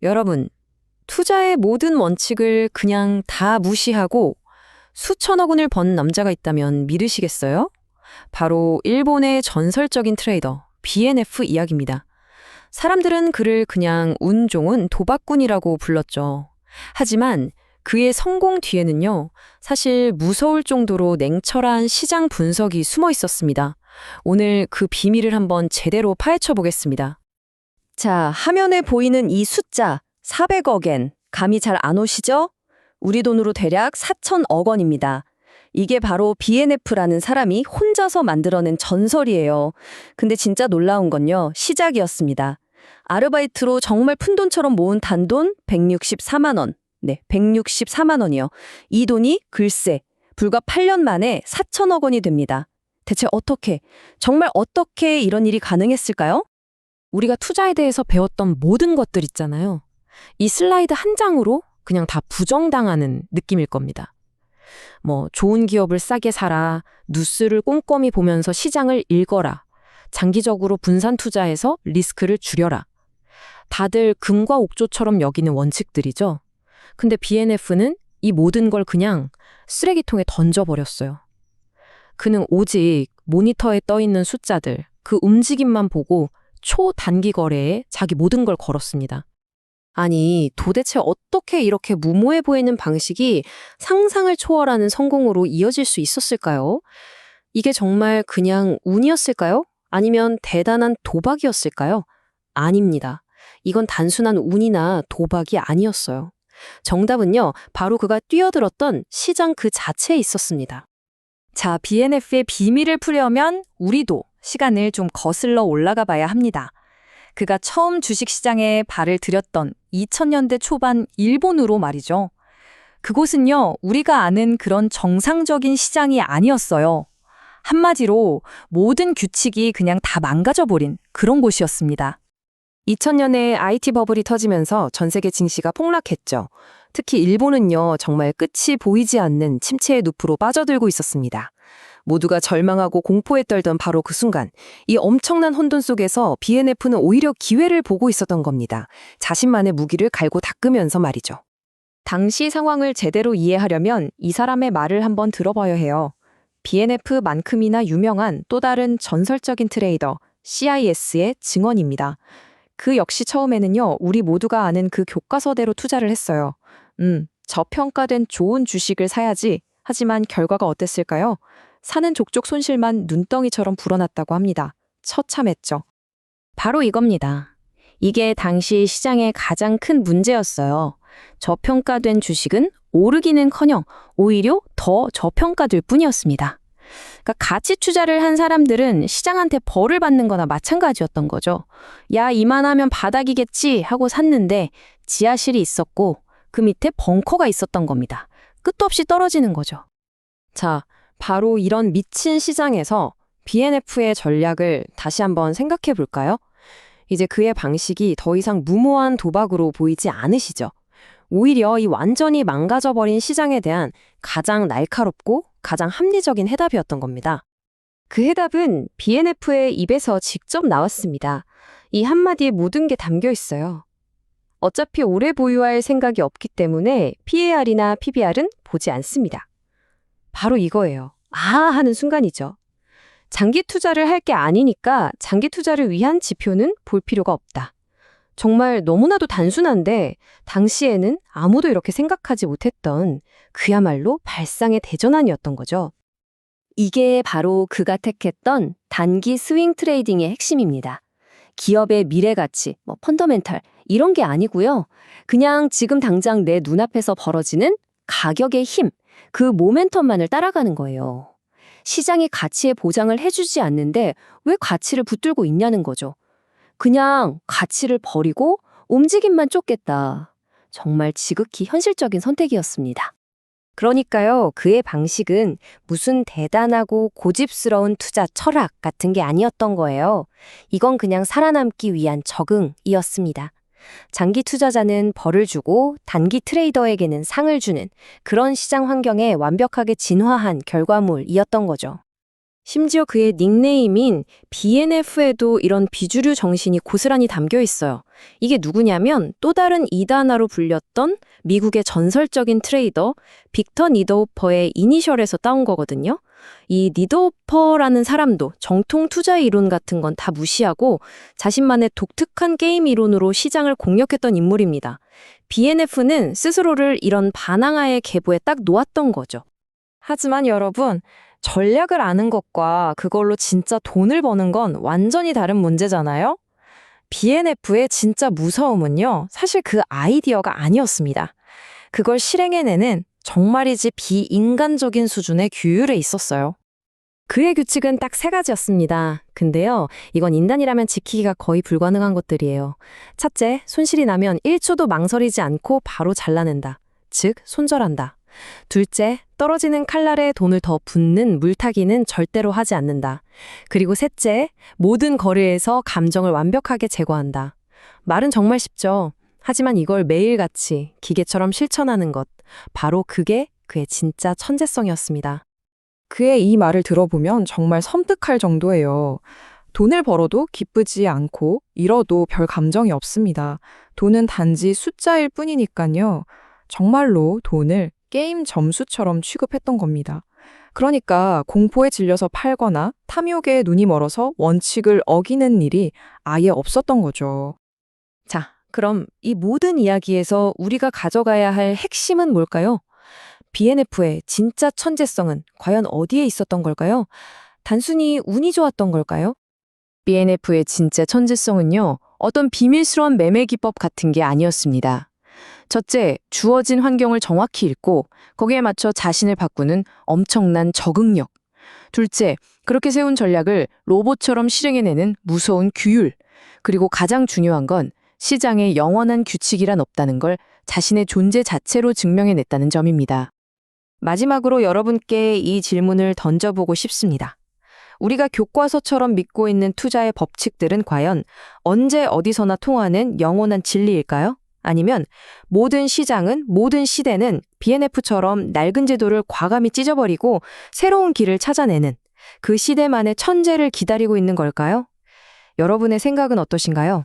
여러분, 투자의 모든 원칙을 그냥 다 무시하고 수천억 원을 번 남자가 있다면 믿으시겠어요? 바로 일본의 전설적인 트레이더 BNF 이야기입니다. 사람들은 그를 그냥 운 좋은 도박꾼이라고 불렀죠. 하지만 그의 성공 뒤에는요, 사실 무서울 정도로 냉철한 시장 분석이 숨어 있었습니다. 오늘 그 비밀을 한번 제대로 파헤쳐 보겠습니다. 자, 화면에 보이는 이 숫자 400억엔 감이 잘 안 오시죠? 우리 돈으로 대략 4천억 원입니다. 이게 바로 BNF라는 사람이 혼자서 만들어낸 전설이에요. 근데 진짜 놀라운 건요, 시작이었습니다. 아르바이트로 정말 푼돈처럼 모은 단돈 164만 원. 네, 164만 원이요. 이 돈이 글쎄, 불과 8년 만에 4천억 원이 됩니다. 대체 어떻게, 정말 어떻게 이런 일이 가능했을까요? 우리가 투자에 대해서 배웠던 모든 것들 있잖아요. 이 슬라이드 한 장으로 그냥 다 부정당하는 느낌일 겁니다. 좋은 기업을 싸게 사라, 뉴스를 꼼꼼히 보면서 시장을 읽어라, 장기적으로 분산 투자해서 리스크를 줄여라. 다들 금과 옥조처럼 여기는 원칙들이죠. 근데 BNF는 이 모든 걸 그냥 쓰레기통에 던져버렸어요. 그는 오직 모니터에 떠있는 숫자들, 그 움직임만 보고 초단기 거래에 자기 모든 걸 걸었습니다. 아니, 도대체 어떻게 이렇게 무모해 보이는 방식이 상상을 초월하는 성공으로 이어질 수 있었을까요? 이게 정말 그냥 운이었을까요? 아니면 대단한 도박이었을까요? 아닙니다. 이건 단순한 운이나 도박이 아니었어요. 정답은요, 바로 그가 뛰어들었던 시장 그 자체에 있었습니다. 자, BNF의 비밀을 풀려면 우리도 시간을 좀 거슬러 올라가 봐야 합니다. 그가 처음 주식시장에 발을 들였던 2000년대 초반 일본으로 말이죠. 그곳은요, 우리가 아는 그런 정상적인 시장이 아니었어요. 한마디로 모든 규칙이 그냥 다 망가져버린 그런 곳이었습니다. 2000년에 IT 버블이 터지면서 전 세계 증시가 폭락했죠. 특히 일본은요, 정말 끝이 보이지 않는 침체의 늪으로 빠져들고 있었습니다. 모두가 절망하고 공포에 떨던 바로 그 순간, 이 엄청난 혼돈 속에서 BNF는 오히려 기회를 보고 있었던 겁니다. 자신만의 무기를 갈고 닦으면서 말이죠. 당시 상황을 제대로 이해하려면 이 사람의 말을 한번 들어봐야 해요. BNF만큼이나 유명한 또 다른 전설적인 트레이더 CIS의 증언입니다. 그 역시 처음에는요, 우리 모두가 아는 그 교과서대로 투자를 했어요. 저평가된 좋은 주식을 사야지. 하지만 결과가 어땠을까요? 사는 족족 손실만 눈덩이처럼 불어났다고 합니다. 처참했죠. 바로 이겁니다. 이게 당시 시장의 가장 큰 문제였어요. 저평가된 주식은 오르기는커녕 오히려 더 저평가될 뿐이었습니다. 그러니까 가치 투자를 한 사람들은 시장한테 벌을 받는 거나 마찬가지였던 거죠. 야, 이만하면 바닥이겠지 하고 샀는데 지하실이 있었고 그 밑에 벙커가 있었던 겁니다. 끝도 없이 떨어지는 거죠. 자, 바로 이런 미친 시장에서 BNF의 전략을 다시 한번 생각해 볼까요? 이제 그의 방식이 더 이상 무모한 도박으로 보이지 않으시죠? 오히려 이 완전히 망가져버린 시장에 대한 가장 날카롭고 가장 합리적인 해답이었던 겁니다. 그 해답은 BNF의 입에서 직접 나왔습니다. 이 한마디에 모든 게 담겨 있어요. 어차피 오래 보유할 생각이 없기 때문에 PAR이나 PBR은 보지 않습니다. 바로 이거예요. 아 하는 순간이죠. 장기 투자를 할 게 아니니까 장기 투자를 위한 지표는 볼 필요가 없다. 정말 너무나도 단순한데 당시에는 아무도 이렇게 생각하지 못했던 그야말로 발상의 대전환이었던 거죠. 이게 바로 그가 택했던 단기 스윙 트레이딩의 핵심입니다. 기업의 미래 가치, 펀더멘탈 이런 게 아니고요. 그냥 지금 당장 내 눈앞에서 벌어지는 가격의 힘, 그 모멘텀만을 따라가는 거예요. 시장이 가치의 보장을 해주지 않는데 왜 가치를 붙들고 있냐는 거죠. 그냥 가치를 버리고 움직임만 쫓겠다. 정말 지극히 현실적인 선택이었습니다. 그러니까요, 그의 방식은 무슨 대단하고 고집스러운 투자 철학 같은 게 아니었던 거예요. 이건 그냥 살아남기 위한 적응이었습니다. 장기 투자자는 벌을 주고 단기 트레이더에게는 상을 주는 그런 시장 환경에 완벽하게 진화한 결과물이었던 거죠. 심지어 그의 닉네임인 BNF에도 이런 비주류 정신이 고스란히 담겨 있어요. 이게 누구냐면 또 다른 이단아로 불렸던 미국의 전설적인 트레이더 빅터 니더호퍼의 이니셜에서 따온 거거든요. 이 니더호퍼라는 사람도 정통 투자 이론 같은 건 다 무시하고 자신만의 독특한 게임 이론으로 시장을 공략했던 인물입니다. BNF는 스스로를 이런 반항아의 계보에 딱 놓았던 거죠. 하지만 여러분, 전략을 아는 것과 그걸로 진짜 돈을 버는 건 완전히 다른 문제잖아요? BNF의 진짜 무서움은요, 사실 그 아이디어가 아니었습니다. 그걸 실행해내는 정말이지 비인간적인 수준의 규율에 있었어요. 그의 규칙은 딱 세 가지였습니다. 근데요, 이건 인간이라면 지키기가 거의 불가능한 것들이에요. 첫째, 손실이 나면 1초도 망설이지 않고 바로 잘라낸다. 즉, 손절한다. 둘째, 떨어지는 칼날에 돈을 더 붓는 물타기는 절대로 하지 않는다. 그리고 셋째, 모든 거래에서 감정을 완벽하게 제거한다. 말은 정말 쉽죠. 하지만 이걸 매일같이 기계처럼 실천하는 것, 바로 그게 그의 진짜 천재성이었습니다. 그의 이 말을 들어보면 정말 섬뜩할 정도예요. 돈을 벌어도 기쁘지 않고 잃어도 별 감정이 없습니다. 돈은 단지 숫자일 뿐이니까요. 정말로 돈을 게임 점수처럼 취급했던 겁니다. 그러니까 공포에 질려서 팔거나 탐욕에 눈이 멀어서 원칙을 어기는 일이 아예 없었던 거죠. 자, 그럼 이 모든 이야기에서 우리가 가져가야 할 핵심은 뭘까요? BNF의 진짜 천재성은 과연 어디에 있었던 걸까요? 단순히 운이 좋았던 걸까요? BNF의 진짜 천재성은요, 어떤 비밀스러운 매매 기법 같은 게 아니었습니다. 첫째, 주어진 환경을 정확히 읽고 거기에 맞춰 자신을 바꾸는 엄청난 적응력. 둘째, 그렇게 세운 전략을 로봇처럼 실행해내는 무서운 규율. 그리고 가장 중요한 건 시장에 영원한 규칙이란 없다는 걸 자신의 존재 자체로 증명해냈다는 점입니다. 마지막으로 여러분께 이 질문을 던져보고 싶습니다. 우리가 교과서처럼 믿고 있는 투자의 법칙들은 과연 언제 어디서나 통하는 영원한 진리일까요? 아니면 모든 시장은, 모든 시대는 BNF처럼 낡은 제도를 과감히 찢어버리고 새로운 길을 찾아내는 그 시대만의 천재를 기다리고 있는 걸까요? 여러분의 생각은 어떠신가요?